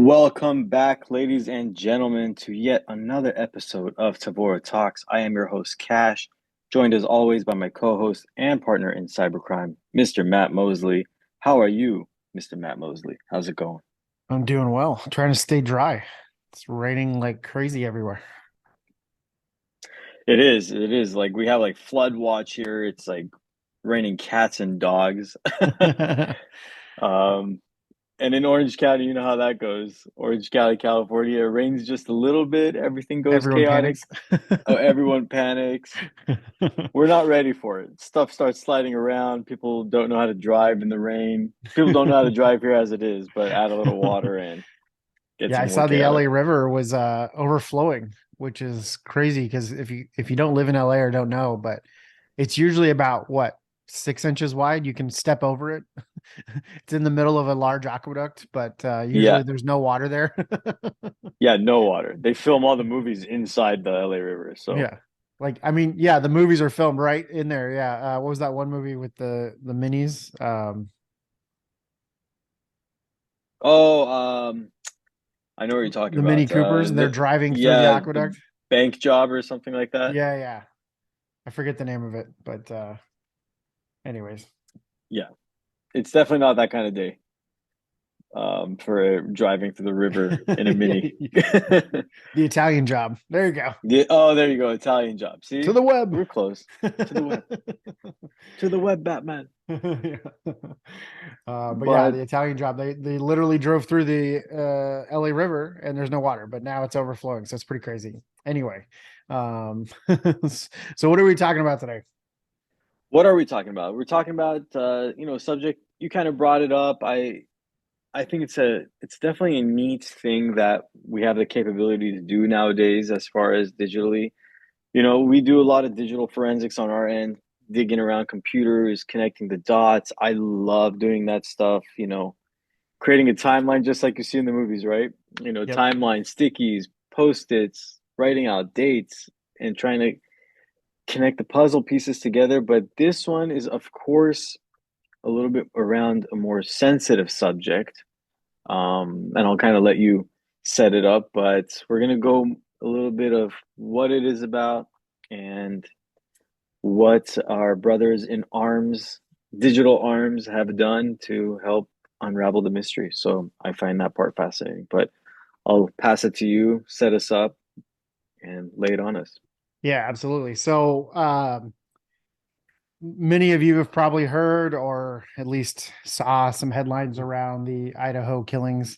Welcome back, ladies and gentlemen, to yet another episode of Tavora Talks. I am your host, Cash, joined as always by my co-host and partner in cybercrime, Mr. Matt Mosley. How are you, Mr. Matt Mosley? How's it going? I'm doing well. Trying to stay dry. It's raining like crazy everywhere. It is. Like we have like flood watch here. It's like raining cats and dogs. Um, And in Orange County, you know how that goes. Orange County, California, it rains just a little bit, everything goes Everyone chaotic. panics. Oh, everyone panics. We're not ready for it. Stuff starts sliding around. People don't know how to drive in the rain. People don't know how to drive here as it is, but add a little water and gets Yeah, I more saw the chaotic. LA River was overflowing, which is crazy because if you don't live in LA or don't know, but it's usually about what 6 inches wide. You can step over it. It's in the middle of a large aqueduct, but Yeah, usually there's no water there. yeah, no water. They film all the movies inside the LA River. So, Yeah. Like, I mean, yeah, the movies are filmed right in there. Yeah. What was that one movie with the minis? oh, I know what you're talking The Mini about. Coopers, and they're driving through the Yeah, the aqueduct. bank job or something like that. Yeah, yeah. I forget the name of it, but anyways. Yeah, it's definitely not that kind of day. For driving through the river in a mini. The Italian Job. There you go. Oh, there you go, Italian job. To See, the web. we're close to the web, Batman. Yeah. But yeah, But the Italian Job. They literally drove through the LA River and there's no water, but now it's overflowing, so it's pretty crazy. Anyway, um, so what are we talking about today? what are we talking about? We're talking about subject. You kind of brought it up. I think it's definitely a neat thing that we have the capability to do nowadays as far as digitally. We do a lot of digital forensics on our end, digging around computers, connecting the dots. I love doing that stuff, creating a timeline just like you see in the movies, right? Yep. Timeline, stickies, post-its, writing out dates, and trying to connect the puzzle pieces together. But this one is, of course, a little bit around a more sensitive subject. And I'll kind of let you set it up, but we're going to go a little bit of what it is about and what our brothers in arms, digital arms, have done to help unravel the mystery. So I find that part fascinating. But I'll pass it to you, set us up, and lay it on us. Yeah, absolutely. So, many of you have probably heard or at least saw some headlines around the Idaho killings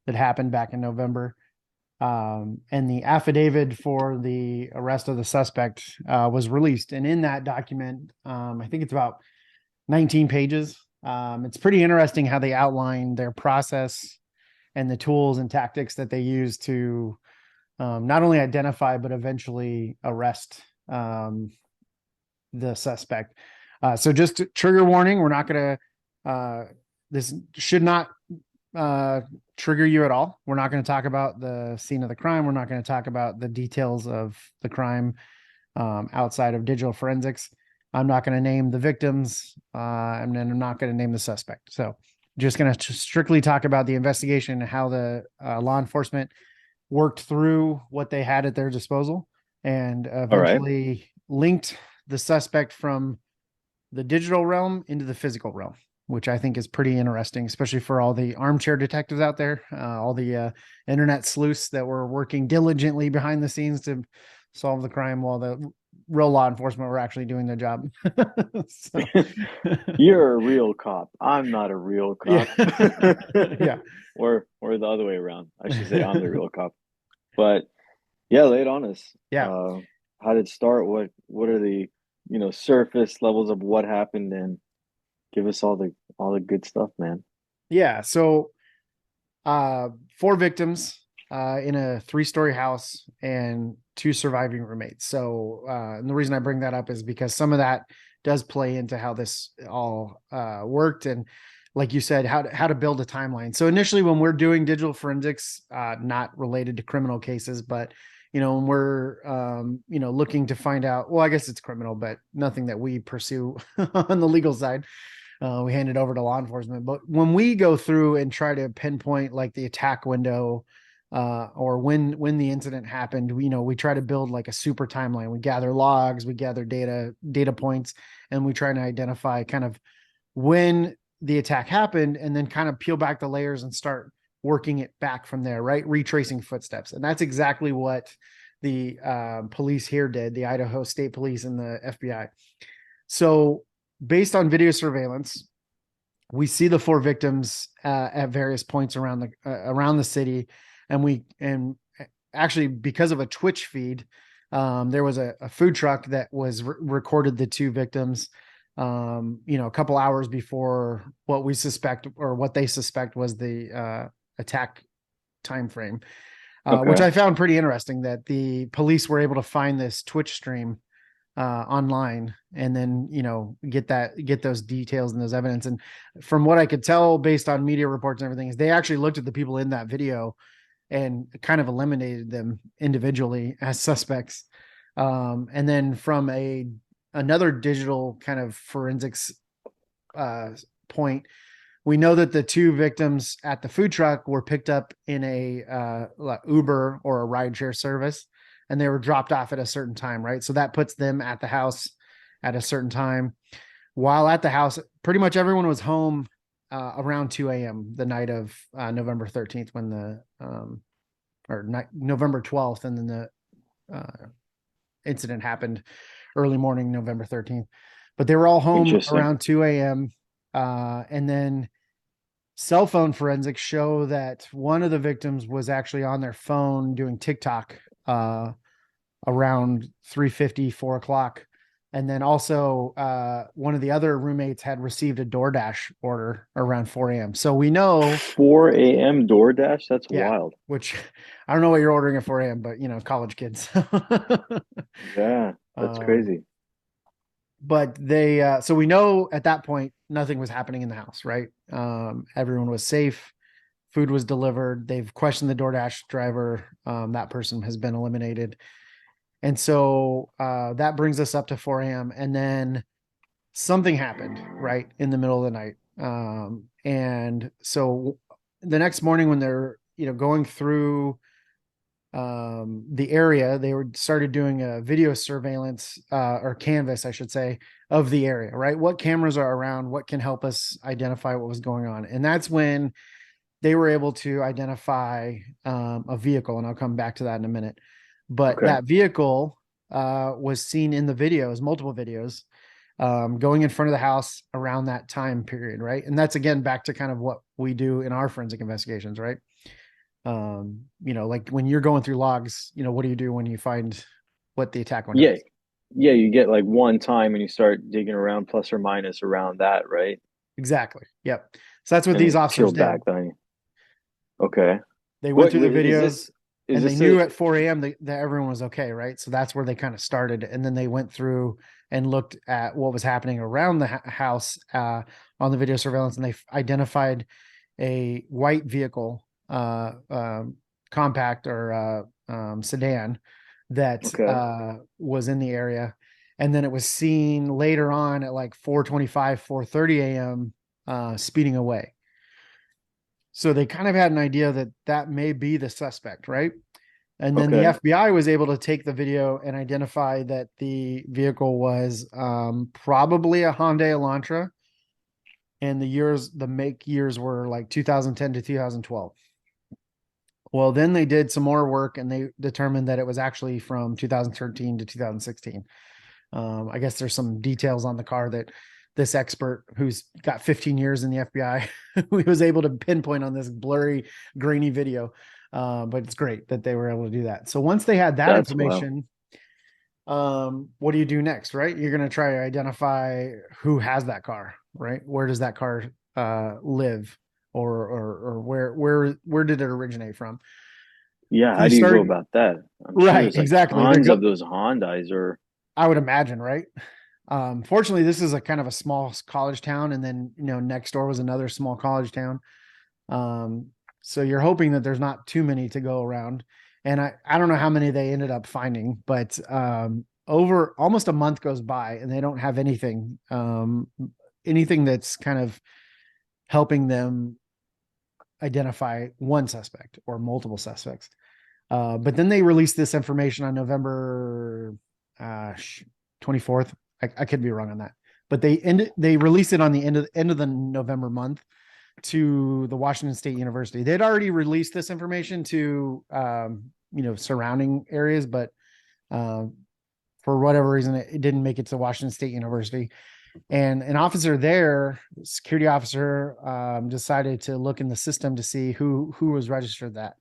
that happened back in November. And the affidavit for the arrest of the suspect was released. And in that document, I think it's about 19 pages. It's pretty interesting how they outline their process and the tools and tactics that they use to not only identify, but eventually arrest the suspect. So just trigger warning, we're not going to, this should not trigger you at all. We're not going to talk about the scene of the crime. We're not going to talk about the details of the crime outside of digital forensics. I'm not going to name the victims, and then I'm not going to name the suspect. So just going to strictly talk about the investigation and how the law enforcement worked through what they had at their disposal and All right. eventually linked the suspect from the digital realm into the physical realm, which I think is pretty interesting, especially for all the armchair detectives out there, all the internet sleuths that were working diligently behind the scenes to solve the crime while the real law enforcement were actually doing their job. So, You're a real cop. I'm not a real yeah, cop. yeah. Or the other way around. I should say I'm the real cop. But yeah, lay it on us. Yeah. Uh, how did it start? What are the, surface levels of what happened, and give us all the good stuff, man. Yeah. So uh, four victims in a three-story house and two surviving roommates. So, and the reason I bring that up is because some of that does play into how this all worked, and like you said, how to build a timeline. So initially, when we're doing digital forensics, not related to criminal cases, but when we're looking to find out, well, I guess it's criminal, but nothing that we pursue on the legal side. we hand it over to law enforcement. But when we go through and try to pinpoint like the attack window, or when the incident happened, we try to build like a super timeline. We gather logs, we gather data points, and we try to identify kind of when the attack happened, and then kind of peel back the layers and start working it back from there, right? Retracing footsteps. And that's exactly what the police here did, the Idaho State Police and the FBI. So based on video surveillance, we see the 4 victims at various points around the city, and actually because of a Twitch feed, there was a food truck that was recorded the 2 victims, a couple hours before what we suspect, or what they suspect, was the attack time frame, which I found pretty interesting, that the police were able to find this Twitch stream online, and then get those details and those evidence. And from what I could tell based on media reports and everything, is they actually looked at the people in that video and kind of eliminated them individually as suspects. And then from another digital kind of forensics point, we know that the 2 victims at the food truck were picked up in a Uber or a rideshare service, and they were dropped off at a certain time, right? So that puts them at the house at a certain time. While at the house, pretty much everyone was home around 2 a.m. the night of November 13th, when November 12th, and then the incident happened early morning, November 13th. But they were all home around 2 a.m. And then cell phone forensics show that one of the victims was actually on their phone doing TikTok around 3:50, 4 o'clock. And then also one of the other roommates had received a DoorDash order around 4 a.m. So we know 4 a.m. DoorDash. That's wild. Which I don't know what you're ordering at 4 a.m., but college kids. Yeah, that's crazy. But so we know at that point nothing was happening in the house, right? Everyone was safe. Food was delivered. They've questioned the DoorDash driver. That person has been eliminated. And so that brings us up to 4 a.m. And then something happened right in the middle of the night. And so the next morning, when they're going through the area, they started doing a video surveillance or canvas, I should say, of the area, right? What cameras are around, what can help us identify what was going on. And that's when they were able to identify a vehicle, and I'll come back to that in a minute. But that vehicle was seen in the videos, multiple videos, going in front of the house around that time period, right? And that's, again, back to kind of what we do in our forensic investigations, right? Like when you're going through logs, what do you do when you find what the attack window is? Yeah, you get like one time and you start digging around plus or minus around that, right? Exactly. Yep. So that's what these officers did. Okay. They went through the videos, and they knew at 4 a.m. that everyone was okay, right? So that's where they kind of started. And then they went through and looked at what was happening around the house on the video surveillance, and they identified a white vehicle, compact or sedan, that was in the area. And then it was seen later on at like 4:25, 4:30 a.m. Speeding away. So they kind of had an idea that may be the suspect, right? And then the FBI was able to take the video and identify that the vehicle was probably a Hyundai Elantra, and the make years were like 2010 to 2012. Well, then they did some more work, and they determined that it was actually from 2013 to 2016. I guess there's some details on the car that this expert, who's got 15 years in the FBI, he was able to pinpoint on this blurry, grainy video. But it's great that they were able to do that. So once they had that information, what do you do next, right? You're going to try to identify who has that car, right? Where does that car live, or where did it originate from? Yeah, how do you go about that? Right, exactly. Tons of those Hondas, or I would imagine, right? Fortunately, this is a kind of a small college town, and then next door was another small college town. So you're hoping that there's not too many to go around. And I don't know how many they ended up finding, but over almost a month goes by and they don't have anything in anything that's kind of helping them identify one suspect or multiple suspects. But then they released this information on November 24th. I could be wrong on that, but they released it on the end of the November month to the Washington State University. They'd already released this information to surrounding areas, but for whatever reason, it didn't make it to Washington State University. And an officer there, security officer, decided to look in the system to see who was registered that.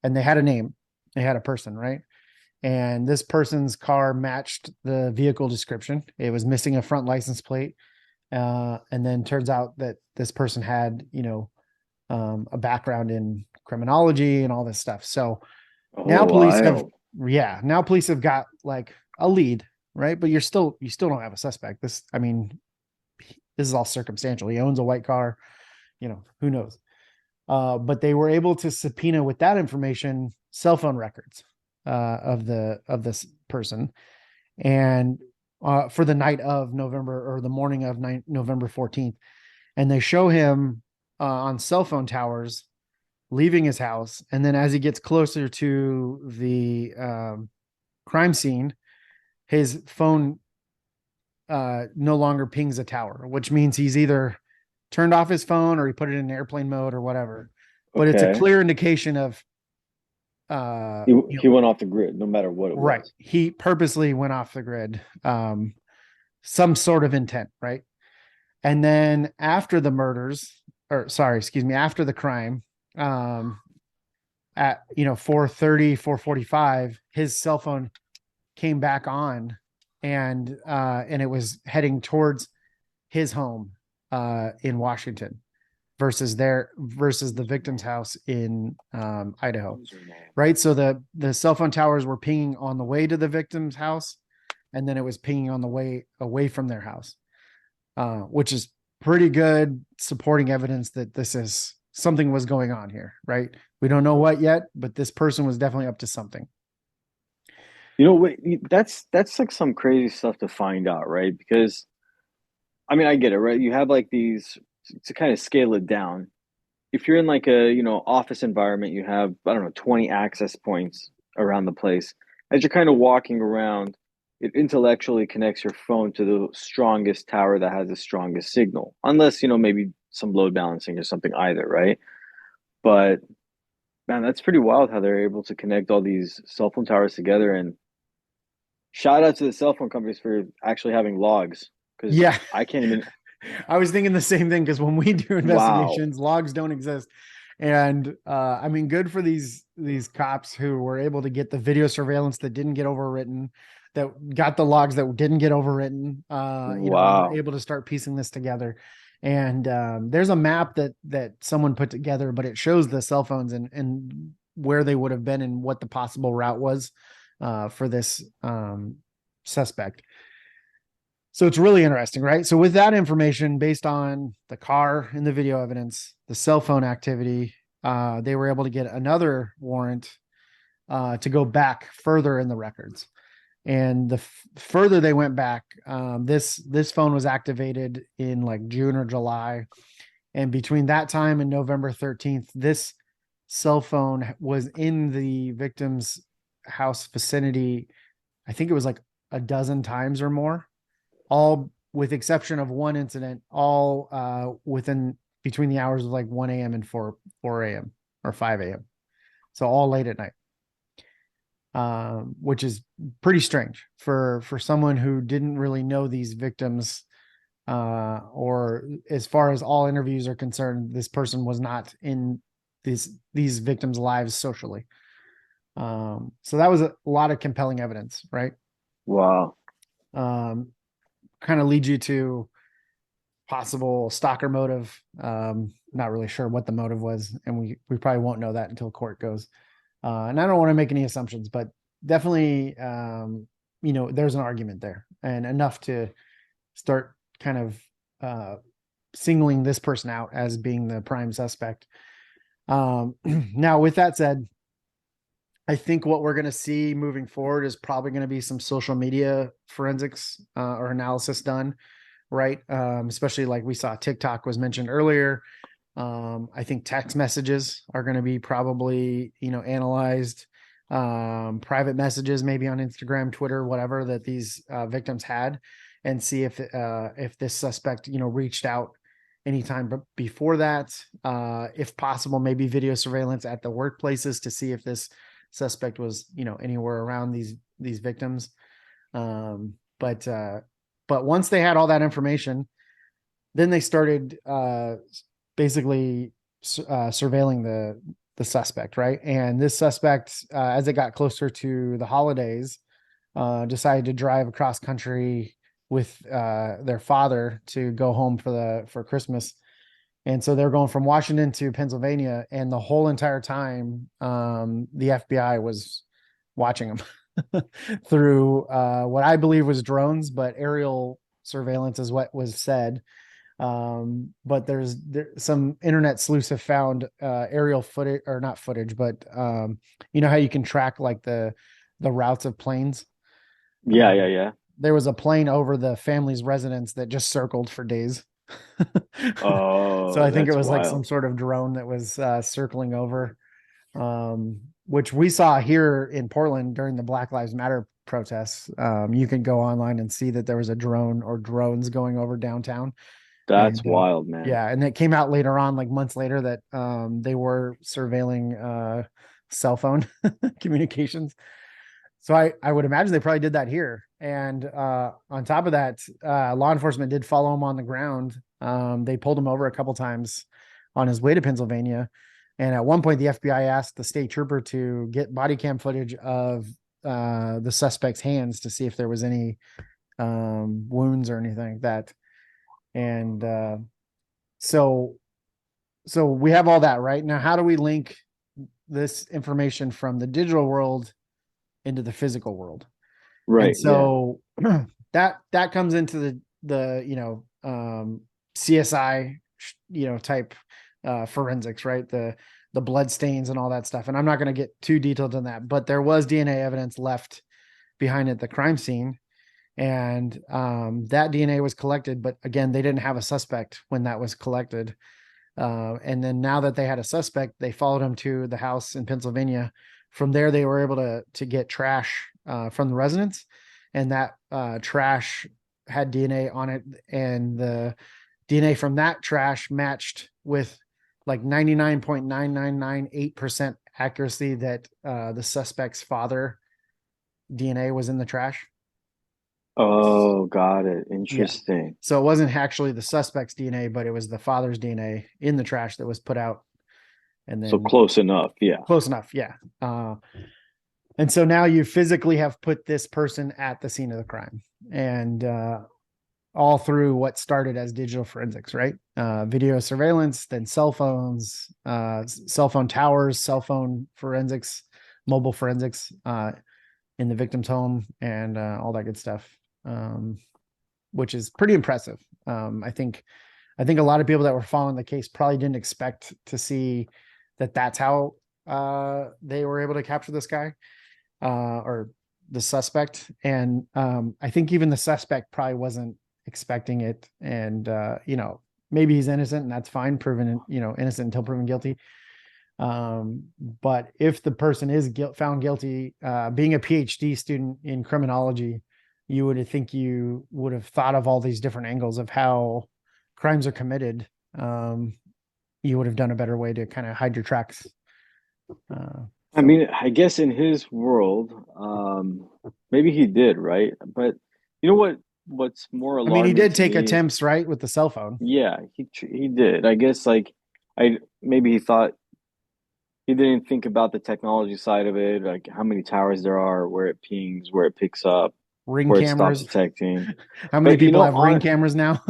And they had a name, they had a person, right? And this person's car matched the vehicle description. It was missing a front license plate. And then turns out that this person had, a background in criminology and all this stuff. So now now police have got like a lead, right? But you still don't have a suspect. This is all circumstantial. He owns a white car, who knows? But they were able to subpoena with that information cell phone records of this person, and for the night of November, or the morning of November 14th, and they show him on cell phone towers leaving his house, and then as he gets closer to the crime scene, his phone no longer pings a tower, which means he's either turned off his phone or he put it in airplane mode or whatever. But it's a clear indication of he went off the grid, no matter what it was. Right. He purposely went off the grid. Some sort of intent, right? And then after the after the crime, at 4:30, 4:45, his cell phone came back on, and it was heading towards his home in Washington versus the victim's house in Idaho, right? So the cell phone towers were pinging on the way to the victim's house, and then it was pinging on the way away from their house, which is pretty good supporting evidence that this is something was going on here, right? We don't know what yet, but this person was definitely up to something. That's like some crazy stuff to find out, right? Because I get it, right? You have like these, to kind of scale it down. If you're in like a, office environment, you have, I don't know, 20 access points around the place. As you're kind of walking around, it intellectually connects your phone to the strongest tower that has the strongest signal. Unless, maybe some load balancing or something either, right? But man, that's pretty wild how they're able to connect all these cell phone towers together. And shout out to the cell phone companies for actually having logs. Because I can't even. I was thinking the same thing, because when we do investigations, logs don't exist. And good for these cops who were able to get the video surveillance that didn't get overwritten, that got the logs that didn't get overwritten. Were able to start piecing this together. And there's a map that someone put together, but it shows the cell phones and where they would have been and what the possible route was for this suspect. So it's really interesting, right? So with that information, based on the car and the video evidence, the cell phone activity, they were able to get another warrant to go back further in the records. And the further they went back, this phone was activated in like June or July. And between that time and November 13th, this cell phone was in the victim's house vicinity. I think it was like a dozen times or more, all with exception of one incident, all between the hours of like 1 a.m. and 4 a.m. or 5 a.m. So all late at night. Which is pretty strange for someone who didn't really know these victims, or as far as all interviews are concerned, this person was not in these victims' lives socially. So that was a lot of compelling evidence, right? Wow. Kind of leads you to possible stalker motive. Not really sure what the motive was, and we probably won't know that until court goes. And I don't want to make any assumptions, but definitely, there's an argument there, and enough to start kind of singling this person out as being the prime suspect. Now, with that said, I think what we're going to see moving forward is probably going to be some social media forensics or analysis done. right? Especially like we saw TikTok was mentioned earlier. I think text messages are going to be probably, analyzed. Private messages, maybe on Instagram, Twitter, whatever that these victims had, and see if this suspect, reached out anytime but before that. If possible, maybe video surveillance at the workplaces to see if this suspect was, anywhere around these victims. But once they had all that information, then they started basically surveilling the suspect, right? And this suspect, as it got closer to the holidays, decided to drive across country with their father to go home for Christmas. And so they're going from Washington to Pennsylvania, and the whole entire time, the FBI was watching them through what I believe was drones, but aerial surveillance is what was said. But there's some internet sleuths have found aerial footage, or not footage, but how you can track like the routes of planes. Yeah, yeah, Um, yeah. there was a plane over the family's residence that just circled for days. So Oh, I think it that's was like some wild. sort of drone that was circling over, which we saw here in Portland during the Black Lives Matter protests. You can go online and see that there was a drone or drones going over downtown. That's And wild, man. yeah, and it came out later on, like months later, that they were surveilling cell phone communications. So I would imagine they probably did that here. And on top of that, law enforcement did follow him on the ground. They pulled him over a couple times on his way to Pennsylvania. And at one point, the FBI asked the state trooper to get body cam footage of the suspect's hands to see if there was any wounds or anything like that. And so so we have all that right now. How do we link this information from the digital world into the physical world? And Right, yeah. so that comes into the CSI type forensics, right? The blood stains and all that stuff. And I'm not going to get too detailed on that, but there was DNA evidence left behind at the crime scene, and that DNA was collected. But again, they didn't have a suspect when that was collected. And then now that they had a suspect, they followed him to the house in Pennsylvania. From there, they were able to get trash from the residence, and that trash had DNA on it, and the DNA from that trash matched with like 99.9998% accuracy that the suspect's father DNA was in the trash. Oh, got it. Yeah. Interesting. So it wasn't actually the suspect's DNA, but it was the father's DNA in the trash that was put out. And So then close enough. Yeah. close enough. Yeah. And so now you physically have put this person at the scene of the crime, and all through what started as digital forensics, right? Video surveillance, then cell phones, cell phone towers, cell phone forensics, mobile forensics in the victim's home, and all that good stuff, which is pretty impressive. I think a lot of people that were following the case probably didn't expect to see that that's how they were able to capture this guy, or the suspect. And I think even the suspect probably wasn't expecting it. And maybe he's innocent, and that's fine, proven innocent until proven guilty. But if the person is found guilty, being a PhD student in criminology, you would have thought of all these different angles of how crimes are committed. You would have done a better way to kind of hide your tracks. I So mean, I guess in his world, maybe he did, right? But you know what's more I mean, he alarming did to take me? attempts, right, with the cell phone. Yeah, he did. I guess like I maybe he thought he didn't think about the technology side of it, like how many towers there are, where it pings, where it picks up, Ring where it stops cameras. detecting. How many But people have ring cameras now?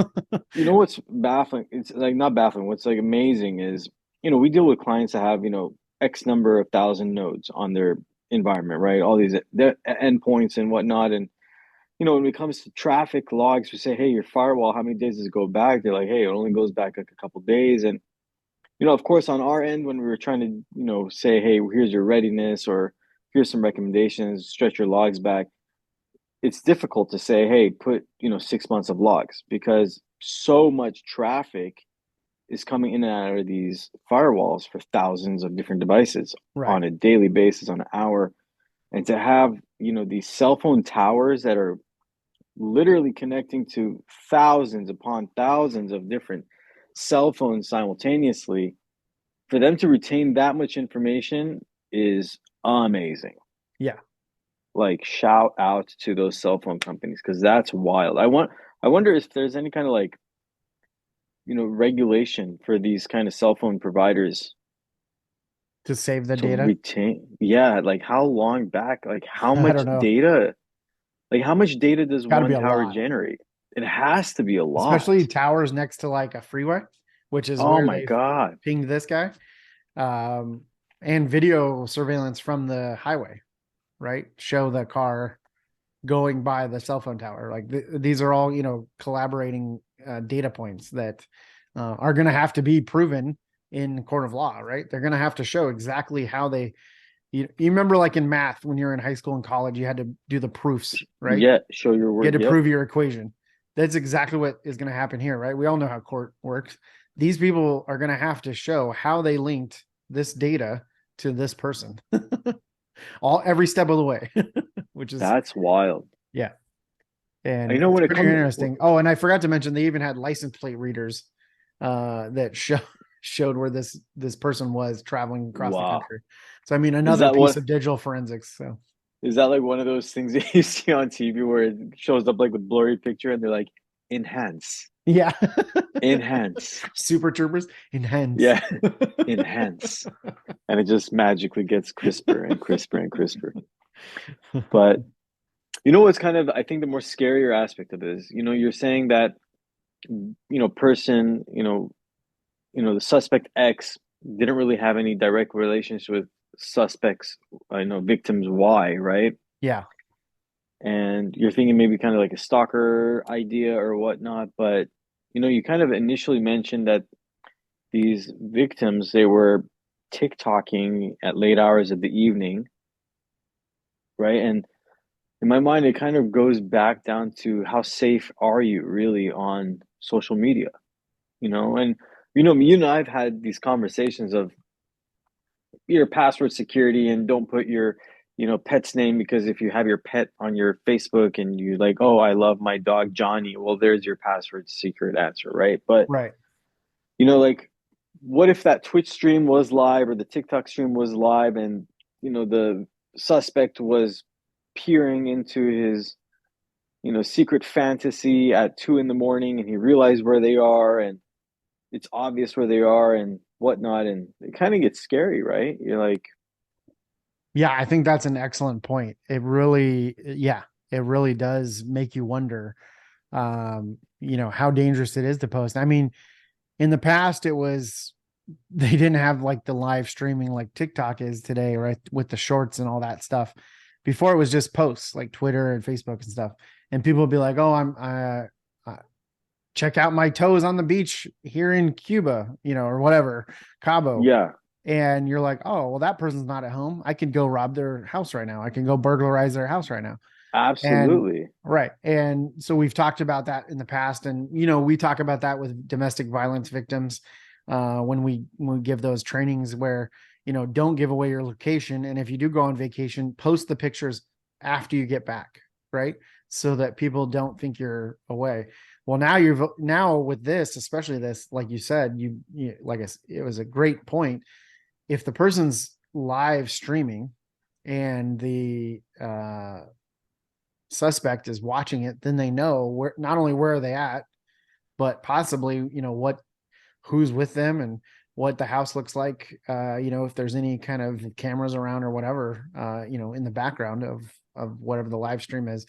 you know what's baffling? It's like not baffling. What's like amazing is, we deal with clients that have, X number of thousand nodes on their environment, right? All these their endpoints and whatnot. And, when it comes to traffic logs, we say, hey, your firewall, how many days does it go back? They're like, hey, it only goes back like a couple of days. And, of course, on our end, when we were trying to, say, hey, here's your readiness or here's some recommendations, stretch your logs back. it's difficult to say, hey, put, 6 months of logs because so much traffic is coming in and out of these firewalls for thousands of different devices Right. on a daily basis, on an hour. And to have, these cell phone towers that are literally connecting to thousands upon thousands of different cell phones simultaneously, for them to retain that much information is amazing. Yeah. Like shout out to those cell phone companies because that's wild. I wonder if there's any kind of like, regulation for these kind of cell phone providers To save the to data. retain. Yeah, like how long back, like how I much don't know. data, like how much data does Got to be one a tower lot, generate? It has to be a lot. especially towers next to like a freeway, which is Oh where my they've God. pinged this guy. Um, and video surveillance from the highway, right? Show the car going by the cell phone tower. Like these are all, collaborating data points that are going to have to be proven in court of law, right? They're going to have to show exactly how they, you remember like in math when you're in high school and college, you had to do the proofs, right? Yeah, show your You had work. to Yep. prove your equation. That's exactly what is going to happen here, right? We all know how court works. These people are going to have to show how they linked this data to this person all every step of the way, which is, That's wild. yeah. And I know it's when it pretty comes, interesting. Oh, and I forgot to mention they even had license plate readers that showed where this person was traveling across the wow. country. So I mean, Is another that piece what of digital forensics. So is that like one of those things that you see on TV where it shows up like with blurry picture and they're like enhance, yeah, enhance. super troopers enhance. Yeah, enhance. And it just magically gets crisper and crisper and crisper. But what's kind of I think the more scarier aspect of it is, you're saying that, person, the suspect X didn't really have any direct relations with suspects, I know victims Y, right? Yeah, And you're thinking maybe kind of like a stalker idea or whatnot, but you kind of initially mentioned that these victims they were TikToking at late hours of the evening, right? And in my mind, it kind of goes back down to how safe are you really on social media, And you and I've had these conversations of your password security and don't put your pet's name because if you have your pet on your Facebook and you like, oh, I love my dog Johnny, well, there's your password secret answer, right? But right. like, what if that Twitch stream was live or the TikTok stream was live and the suspect was peering into his secret fantasy at 2 in the morning and he realized where they are and it's obvious where they are and whatnot and it kind of gets scary, right? You're like, Yeah, I think that's an excellent point. It really, yeah, it really does make you wonder, how dangerous it is to post. I mean, in the past, it was they didn't have like the live streaming like TikTok is today, right? With the shorts and all that stuff. Before it was just posts like Twitter and Facebook and stuff, and people would be like, "Oh, check out my toes on the beach here in Cuba, or whatever, Cabo." yeah, And you're like, "Oh, well, that person's not at home. I can go rob their house right now. I can go burglarize their house right now." And absolutely. right. And so we've talked about that in the past. And, we talk about that with domestic violence victims when we give those trainings where, don't give away your location. And if you do go on vacation, post the pictures after you get back, right? So that people don't think you're away. Well, now with this, especially this, like you said, it was a great point. If the person's live streaming and the suspect is watching it, then they know where not only where are they at, but possibly, who's with them and what the house looks like. If there's any kind of cameras around or whatever, in the background of whatever the live stream is.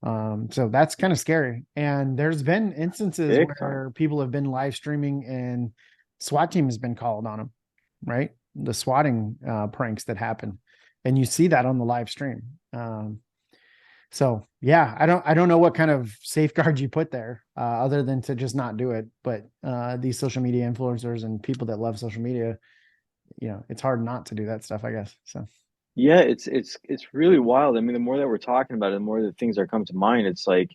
So that's kind of scary. And there's been instances Big time. where people have been live streaming and SWAT team has been called on them, right? The swatting pranks that happen. And you see that on the live stream. So yeah, I don't know what kind of safeguard you put there, other than to just not do it. But these social media influencers and people that love social media, it's hard not to do that stuff, I guess. So Yeah, it's really wild. I mean, the more that we're talking about it, the more that things are coming to mind. It's like,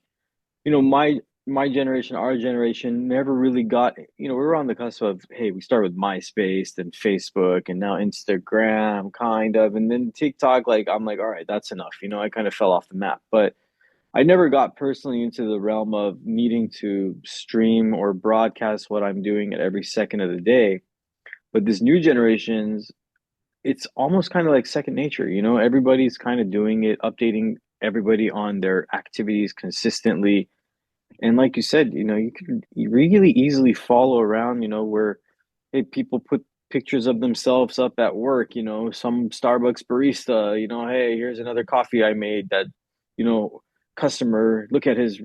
my generation, our generation never really got, we were on the cusp of, hey, we start with MySpace, then Facebook, and now Instagram, kind of, and then TikTok. Like, I'm like, all right, that's enough. I kind of fell off the map. But I never got personally into the realm of needing to stream or broadcast what I'm doing at every second of the day. But this new generations, it's almost kind of like second nature. Everybody's kind of doing it, updating everybody on their activities consistently. And like you said, you could really easily follow around, where, hey, people put pictures of themselves up at work, some Starbucks barista, hey, here's another coffee I made that, you know, customer, look at his,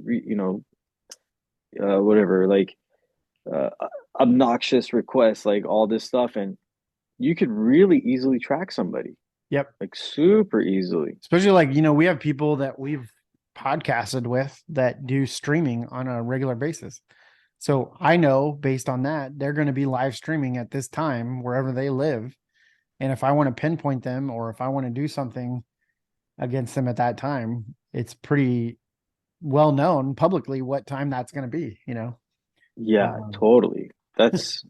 whatever, like, uh, obnoxious requests, like all this stuff. And you could really easily track somebody, Yep. like super easily. Especially like, we have people that we've podcasted with that do streaming on a regular basis. So I know based on that, they're going to be live streaming at this time wherever they live. And if I want to pinpoint them or if I want to do something against them at that time, it's pretty well known publicly what time that's going to be. Yeah, Um, totally. That's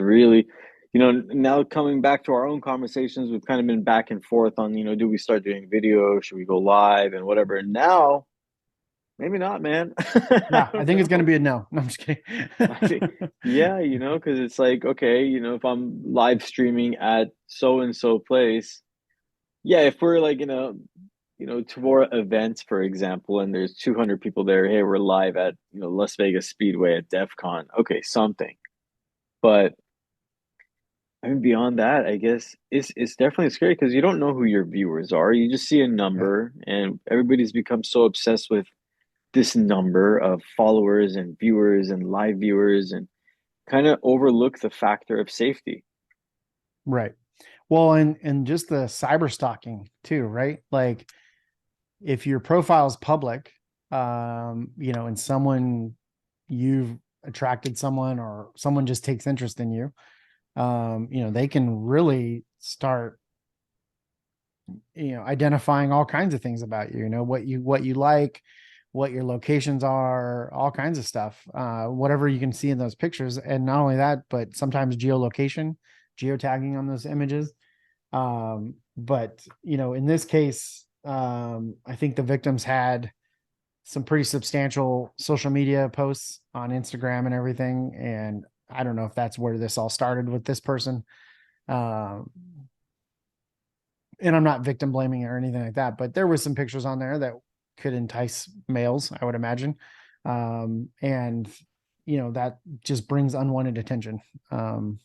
really, now coming back to our own conversations, we've kind of been back and forth on, do we start doing video? Should we go live and whatever? And now, maybe not, man. I yeah, I don't think it's going to know. be a no. No, I'm just kidding. I think, yeah, because it's like, okay, if I'm live streaming at so and so place, yeah, if we're like in a, tour event, for example, and there's 200 people there, hey, we're live at, Las Vegas Speedway at DEF CON. Okay, something. But I mean, beyond that, I guess it's definitely scary because you don't know who your viewers are. You just see a Right. number, and everybody's become so obsessed with this number of followers and viewers and live viewers, and kind of overlook the factor of safety. Right. Well, and just the cyber stalking too, right? Like if your profile is public, and you've attracted someone or someone just takes interest in you, they can really start, identifying all kinds of things about you, what you like, what your locations are, all kinds of stuff, whatever you can see in those pictures. And not only that, but sometimes geolocation, geotagging on those images. But in this case, I think the victims had some pretty substantial social media posts on Instagram and everything. And I don't know if that's where this all started with this person. Um, and I'm not victim blaming or anything like that, but there was some pictures on there that could entice males, I would imagine. And that just brings unwanted attention, from the wrong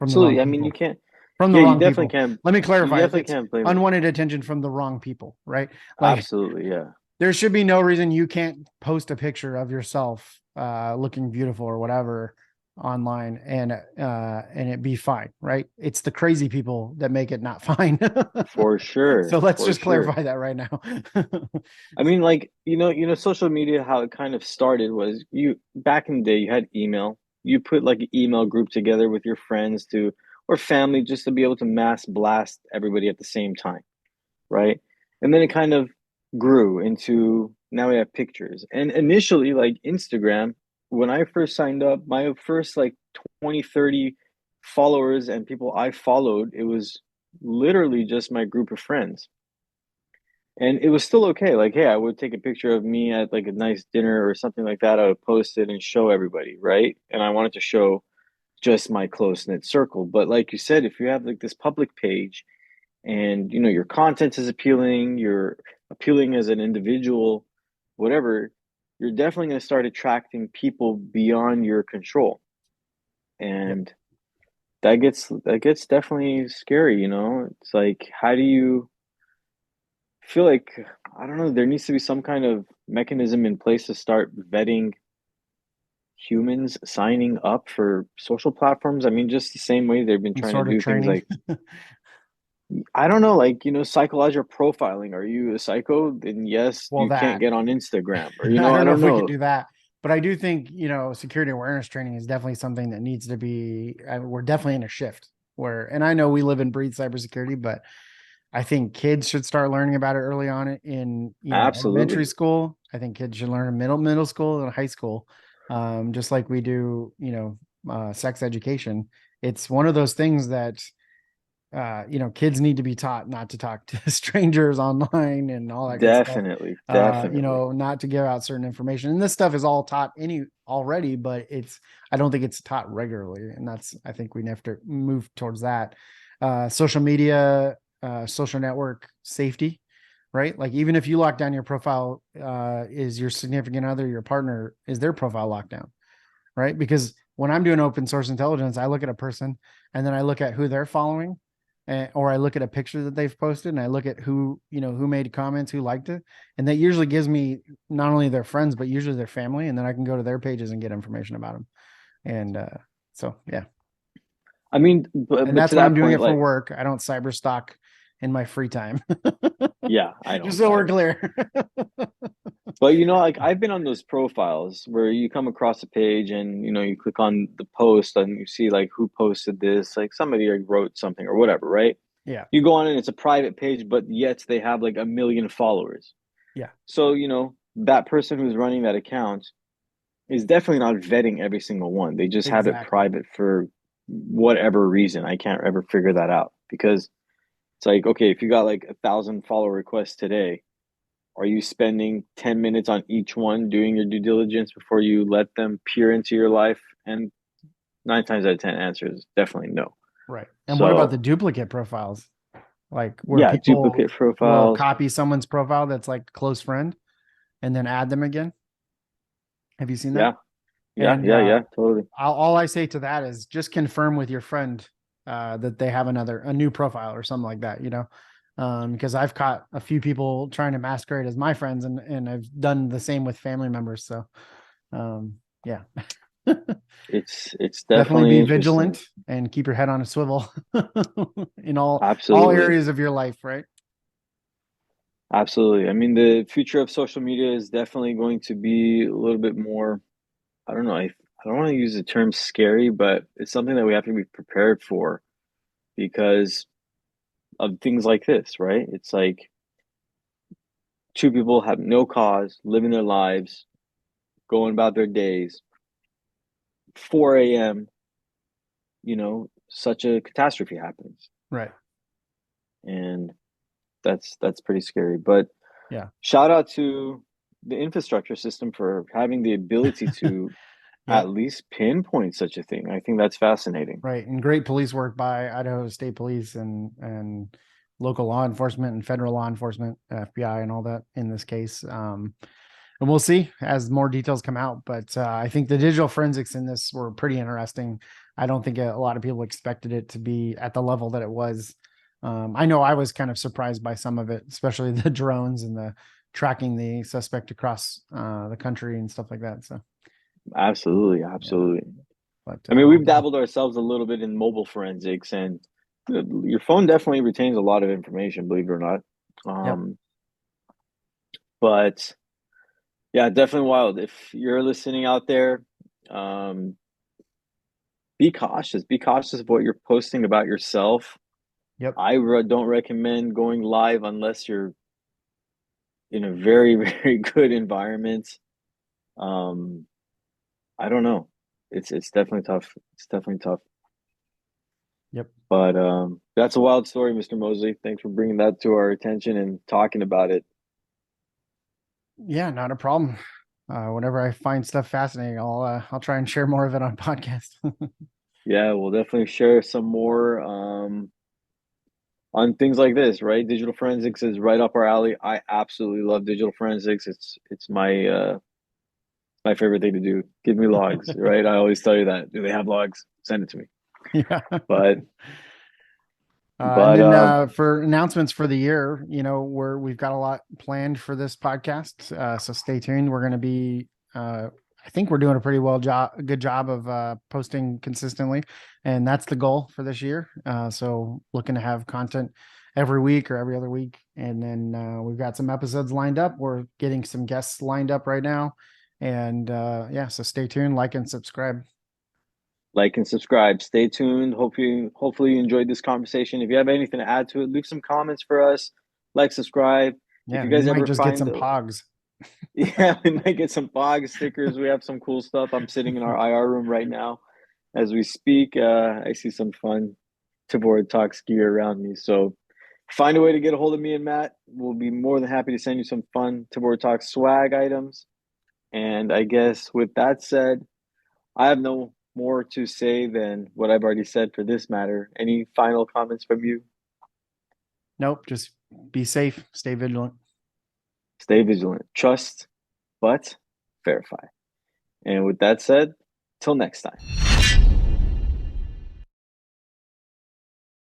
Absolutely. I mean, you people. can't. From the Yeah, you wrong definitely people. can't. Let me You clarify. definitely It's can't blame them. unwanted attention from the wrong people, right? Like Absolutely, yeah. there should be no reason you can't post a picture of yourself looking beautiful or whatever online and it be fine, right? It's the crazy people that make it not fine. For So sure, let's for just sure. clarify that right now. I mean, like, social media, how it kind of started was, you back in the day, you had email. You put like an email group together with your friends to, or family, just to be able to mass blast everybody at the same time, right? And then it kind of grew into, now we have pictures. And initially, like Instagram, when I first signed up, my first like 20, 30 followers and people I followed, it was literally just my group of friends. And it was still okay. Like, hey, I would take a picture of me at like a nice dinner or something like that. I would post it and show everybody, right? And I wanted to show just my close knit circle. But like you said, if you have like this public page and your content is appealing, you're appealing as an individual, whatever, you're definitely going to start attracting people beyond your control. Yep. And that gets definitely scary. It's like, how do you feel like, I don't know, there needs to be some kind of mechanism in place to start vetting humans signing up for social platforms. I mean, just the same way they've been Some trying to sort of do things training. like, I don't know, like, psychological profiling. Are you a psycho? Then yes, Well, you can't that get on Instagram. Or, I I don't know don't if we could know, do that, but I do think, security awareness training is definitely something that needs to be, we're definitely in a shift where, and I know we live and breathe cybersecurity, but I think kids should start learning about it early on in, elementary Absolutely. school. I think kids should learn in middle school and high school. Just like we do, sex education. It's one of those things that kids need to be taught not to talk to strangers online and all that good stuff. Definitely. Definitely. Not to give out certain information. And this stuff is all taught already, but I don't think it's taught regularly. And I think we have to move towards that. Social media, social network safety, right? Like even if you lock down your profile, is your significant other, your partner, is their profile locked down? Right? Because when I'm doing open source intelligence, I look at a person and then I look at who they're following, or I look at a picture that they've posted and I look at who made comments, who liked it. And that usually gives me not only their friends, but usually their family. And then I can go to their pages and get information about them. And so, yeah. I mean, And but that's to when I'm that doing point, it for like, work. I don't cyber stalk in my free time. yeah, I Just don't so we're either. clear. But like I've been on those profiles where you come across a page and you click on the post and you see like who posted this, like somebody like wrote something or whatever, right? Yeah. You go on and it's a private page, but yet they have like 1 million followers. Yeah. So, that person who's running that account is definitely not vetting every single one. They just have it Exactly. private for whatever reason. I can't ever figure that out because it's like, okay, if you got like 1,000 follow requests today, are you spending 10 minutes on each one doing your due diligence before you let them peer into your life? And 9 times out of 10 answer is definitely no. Right. And what about the So, duplicate profiles? Like where yeah, people duplicate will profiles. copy someone's profile that's like a close friend and then add them again. Have you seen that? Yeah, yeah, And yeah, yeah, totally. all I say to that is just confirm with your friend that they have a new profile or something like that, because I've caught a few people trying to masquerade as my friends and I've done the same with family members. So, yeah, It's definitely definitely be interesting. vigilant and keep your head on a swivel in all Absolutely. areas of your life, right? Absolutely. I mean, the future of social media is definitely going to be a little bit more, I don't know, I don't want to use the term scary, but it's something that we have to be prepared for because of things like this, right? It's like two people have no cause, living their lives, going about their days. 4 a.m., such a catastrophe happens. Right. And that's pretty scary. But Yeah. shout out to the infrastructure system for having the ability to Yep. at least pinpoint such a thing. I think that's fascinating. Right. And great police work by Idaho State Police and local law enforcement and federal law enforcement, FBI and all that in this case. And we'll see as more details come out. But I think the digital forensics in this were pretty interesting. I don't think a lot of people expected it to be at the level that it was. I know I was kind of surprised by some of it, especially the drones and the tracking the suspect across the country and stuff like that. So, Absolutely, yeah, absolutely. but I mean, we've dabbled ourselves a little bit in mobile forensics, and your phone definitely retains a lot of information, believe it or not. yep. But yeah, definitely wild. If you're listening out there, um, be cautious. Be cautious of what you're posting about yourself. Yep. Don't recommend going live unless you're in a very, very good environment. Um, I don't know. It's definitely tough. It's definitely tough. Yep. But that's a wild story, Mr. Mosley. Thanks for bringing that to our attention and talking about it. Yeah, not a problem. Whenever I find stuff fascinating, I'll try and share more of it on podcast. Yeah, we'll definitely share some more on things like this, right? Digital forensics is right up our alley. I absolutely love digital forensics. It's my favorite thing to do. Give me logs, right? I always tell you that. Do they have logs? Send it to me. Yeah. But And but then for announcements for the year, we've got a lot planned for this podcast. So stay tuned. We're going to be, I think we're doing a pretty good job of posting consistently, and that's the goal for this year. So looking to have content every week or every other week, and then we've got some episodes lined up. We're getting some guests lined up right now, and yeah, so stay tuned, like and subscribe. like and subscribe. Stay tuned. Hopefully you enjoyed this conversation. If you have anything to add to it, leave some comments for us. Like, subscribe. If Yeah, you you guys might ever just get find some pogs. yeah, we might get some Bog stickers. We have some cool stuff. I'm sitting in our IR room right now as we speak. I see some fun Tavora Talks gear around me. So find a way to get a hold of me and Matt. We'll be more than happy to send you some fun Tavora Talks swag items. And I guess with that said, I have no more to say than what I've already said for this matter. Any final comments from you? Nope, just be safe, stay vigilant. Stay vigilant. Trust, but verify. And with that said, till next time.